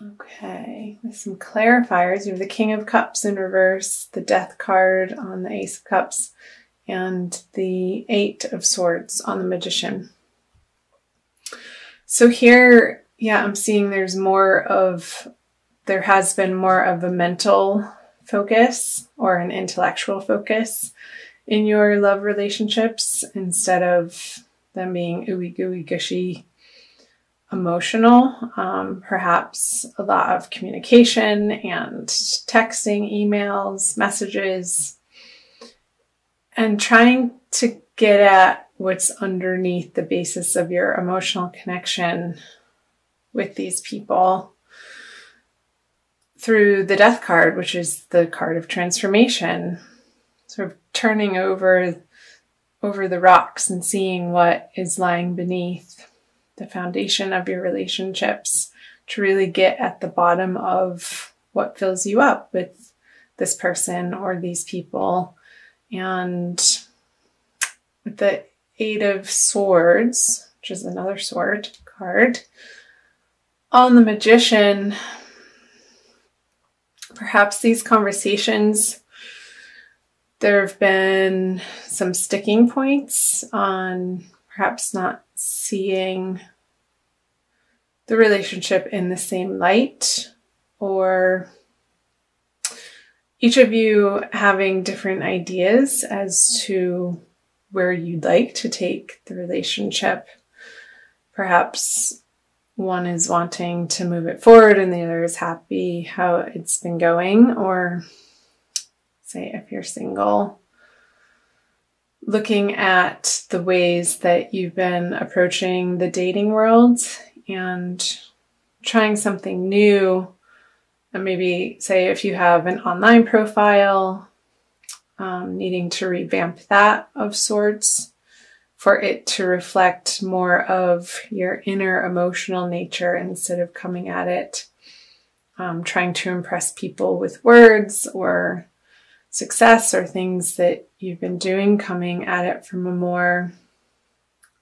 Okay, with some clarifiers, you have the King of Cups in reverse, the Death card on the Ace of Cups, and the Eight of Swords on the Magician. So here, yeah, I'm seeing there has been more of a mental focus or an intellectual focus in your love relationships instead of them being ooey gooey gushy emotional. Perhaps a lot of communication and texting, emails, messages, and trying to get at what's underneath the basis of your emotional connection with these people through the Death card, which is the card of transformation, sort of turning over the rocks and seeing what is lying beneath the foundation of your relationships to really get at the bottom of what fills you up with this person or these people. And with the Eight of Swords, which is another sword card, on the Magician, perhaps these conversations, there have been some sticking points on perhaps not seeing the relationship in the same light, or each of you having different ideas as to where you'd like to take the relationship. Perhaps one is wanting to move it forward and the other is happy how it's been going. Or say if you're single, looking at the ways that you've been approaching the dating world and trying something new. And maybe say if you have an online profile, needing to revamp that of sorts for it to reflect more of your inner emotional nature instead of coming at it, trying to impress people with words or success or things that you've been doing, coming at it from a more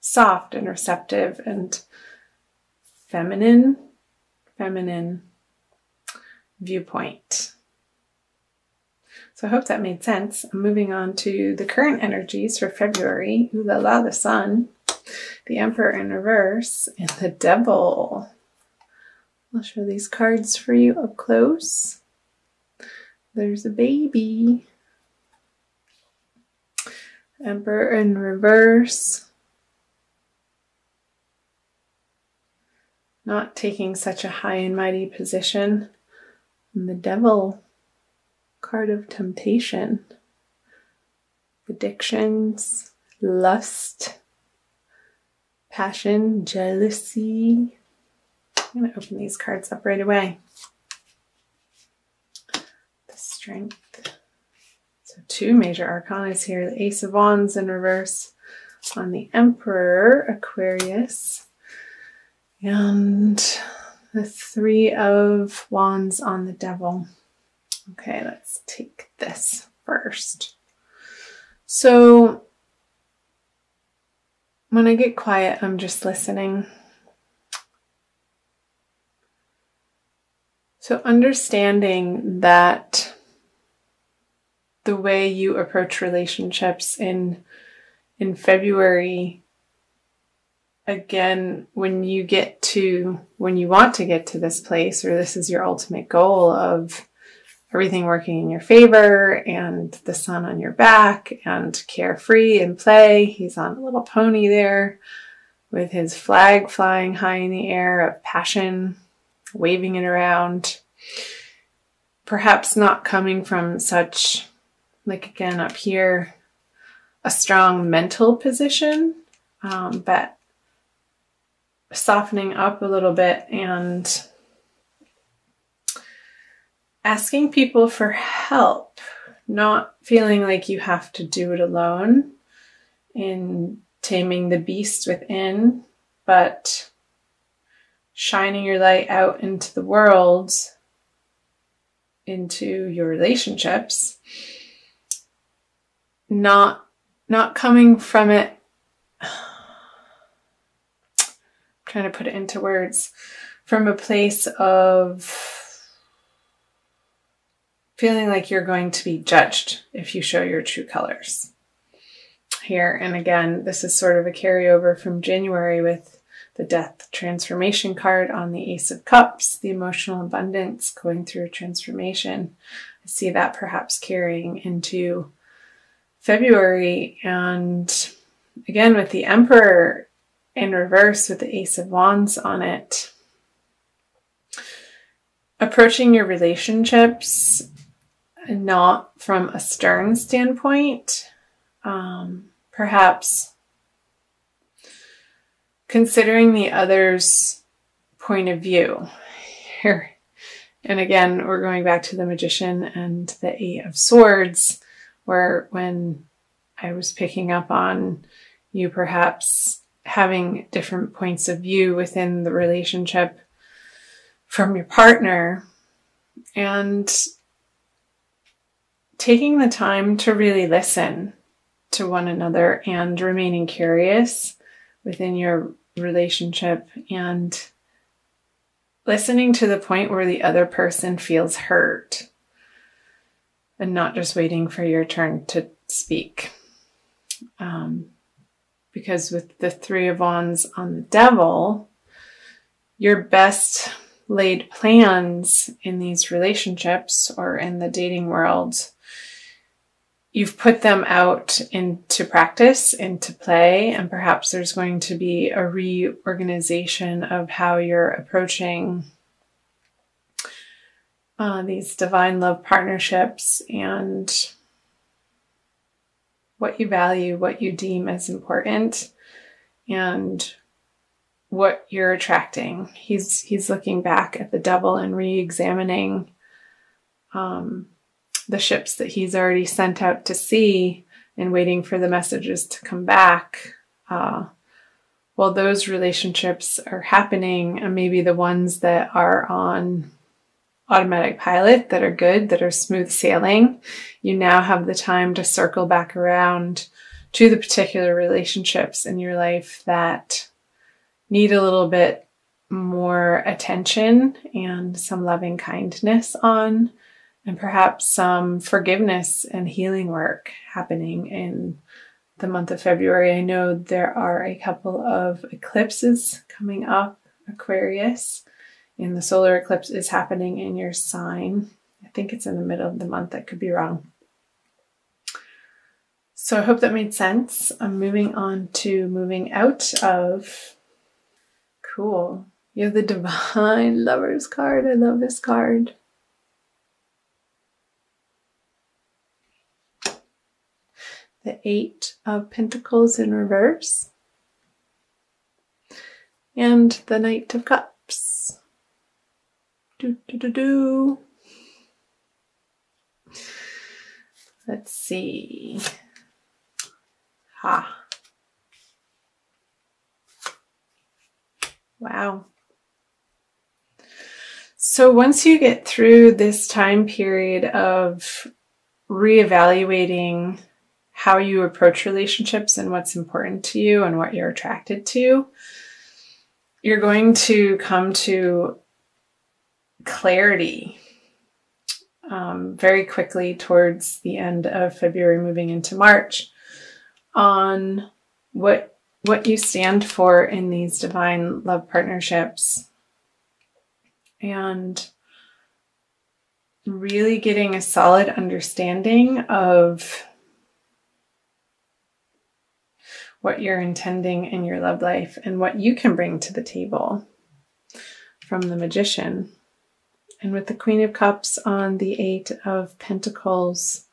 soft and receptive and feminine viewpoint. So I hope that made sense. I'm moving on to the current energies for February. Ooh la la, the Sun, the Emperor in reverse, and the Devil. I'll show these cards for you up close. There's a baby. Emperor in reverse. Not taking such a high and mighty position. And the Devil, card of temptation, addictions, lust, passion, jealousy. I'm going to open these cards up right away. The Strength. So 2 major arcanas here. The Ace of Wands in reverse on the Emperor, Aquarius, and the 3 of Wands on the Devil. Okay, let's take this first. So when I get quiet, I'm just listening. So understanding that the way you approach relationships in February, again, when you want to get to this place, or this is your ultimate goal of everything working in your favor and the sun on your back and carefree and play. He's on a little pony there with his flag flying high in the air of passion, waving it around. Perhaps not coming from such, like again up here, a strong mental position, but softening up a little bit and asking people for help, not feeling like you have to do it alone in taming the beast within, but shining your light out into the world, into your relationships, not coming from it, I'm trying to put it into words, from a place of feeling like you're going to be judged if you show your true colors here. And again, this is sort of a carryover from January with the Death Transformation card on the Ace of Cups, the emotional abundance going through a transformation. I see that perhaps carrying into February. And again, with the Emperor in reverse with the Ace of Wands on it, approaching your relationships not from a stern standpoint, perhaps considering the other's point of view here. And again, we're going back to the Magician and the Eight of Swords, where when I was picking up on you perhaps having different points of view within the relationship from your partner, and taking the time to really listen to one another and remaining curious within your relationship and listening to the point where the other person feels hurt and not just waiting for your turn to speak. Because with the Three of Wands on the Devil, your best laid plans in these relationships or in the dating world, you've put them out into practice, into play, and perhaps there's going to be a reorganization of how you're approaching these divine love partnerships and what you value, what you deem as important, and what you're attracting. He's looking back at the Devil and re-examining the ships that he's already sent out to sea and waiting for the messages to come back. While those relationships are happening, and maybe the ones that are on automatic pilot, that are good, that are smooth sailing, you now have the time to circle back around to the particular relationships in your life that need a little bit more attention and some loving kindness on, and perhaps some forgiveness and healing work happening in the month of February. I know there are a couple of eclipses coming up, Aquarius, and the solar eclipse is happening in your sign. I think it's in the middle of the month. I could be wrong. So I hope that made sense. I'm moving on to moving out of. Cool. You have the Divine Lovers card. I love this card. The Eight of Pentacles in reverse. And the Knight of Cups. Let's see. Wow. So once you get through this time period of reevaluating how you approach relationships and what's important to you and what you're attracted to, you're going to come to clarity very quickly towards the end of February, moving into March, on what you stand for in these divine love partnerships, and really getting a solid understanding of what you're intending in your love life and what you can bring to the table from the Magician. And with the Queen of Cups on the Eight of Pentacles,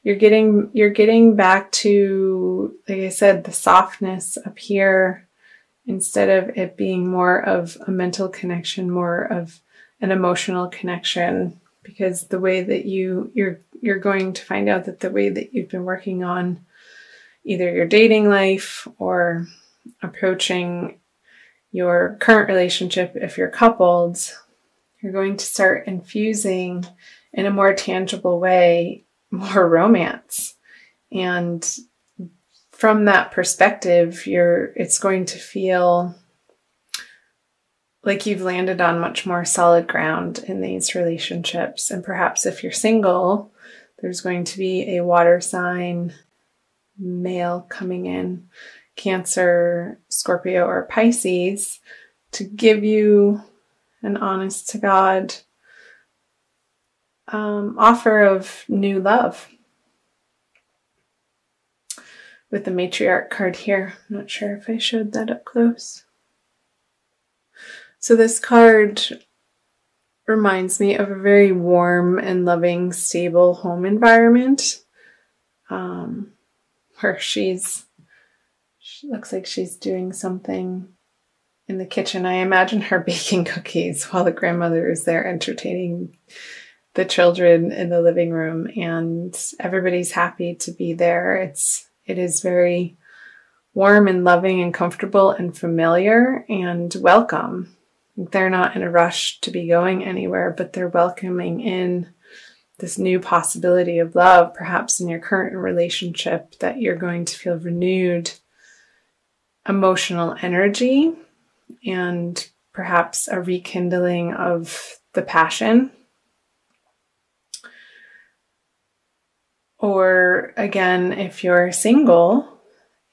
you're getting back to, like I said, the softness up here, instead of it being more of a mental connection, more of an emotional connection. Because the way that you're going to find out that the way that you've been working on either your dating life or approaching your current relationship, if you're coupled, you're going to start infusing in a more tangible way more romance. And from that perspective, it's going to feel like you've landed on much more solid ground in these relationships. And perhaps if you're single, there's going to be a water sign male coming in, Cancer, Scorpio, or Pisces, to give you an honest to God offer of new love. With the matriarch card here. I'm not sure if I showed that up close. So this card reminds me of a very warm and loving, stable home environment, where she looks like she's doing something in the kitchen. I imagine her baking cookies while the grandmother is there entertaining the children in the living room, and everybody's happy to be there. It is very warm and loving and comfortable and familiar and welcome. They're not in a rush to be going anywhere, but they're welcoming in this new possibility of love, perhaps in your current relationship, that you're going to feel renewed emotional energy and perhaps a rekindling of the passion. Or again, if you're single,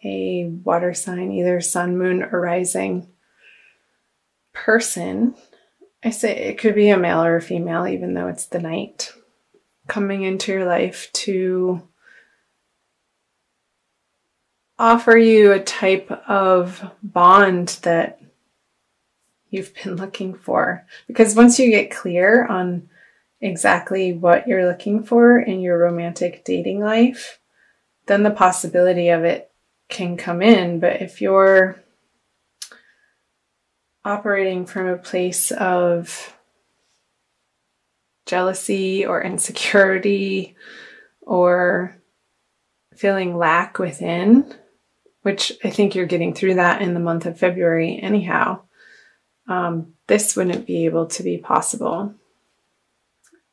a water sign, either sun, moon, or rising person, I say it could be a male or a female, even though it's the night, coming into your life to offer you a type of bond that you've been looking for. Because once you get clear on exactly what you're looking for in your romantic dating life, then the possibility of it can come in. But if you're operating from a place of jealousy or insecurity or feeling lack within, which I think you're getting through that in the month of February anyhow, this wouldn't be able to be possible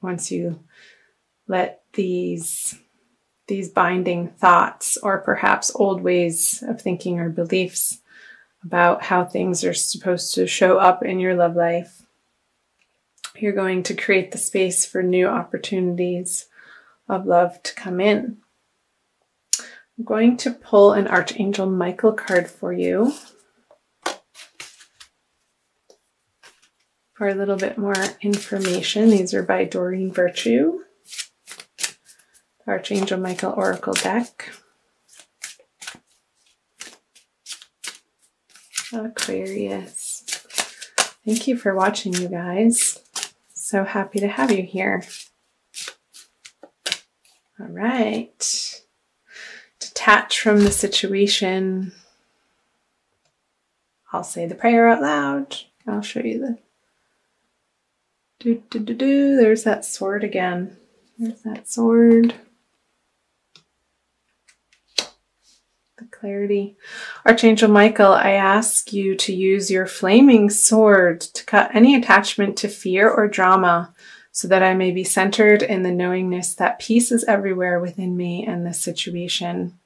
once you let these binding thoughts, or perhaps old ways of thinking or beliefs about how things are supposed to show up in your love life, you're going to create the space for new opportunities of love to come in. I'm going to pull an Archangel Michael card for you for a little bit more information. These are by Doreen Virtue, Archangel Michael Oracle deck. Aquarius. Thank you for watching, you guys. So happy to have you here. All right. Detach from the situation. I'll say the prayer out loud. I'll show you the There's that sword again. There's that sword. The clarity. Archangel Michael, I ask you to use your flaming sword to cut any attachment to fear or drama, so that I may be centered in the knowingness that peace is everywhere within me and this situation.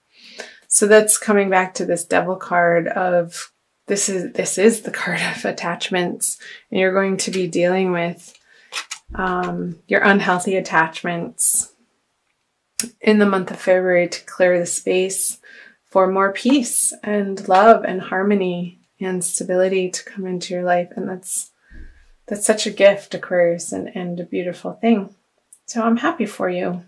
So that's coming back to this Devil card of this is the card of attachments, and you're going to be dealing with your unhealthy attachments in the month of February to clear the space for more peace and love and harmony and stability to come into your life. And that's such a gift, Aquarius, and a beautiful thing. So I'm happy for you.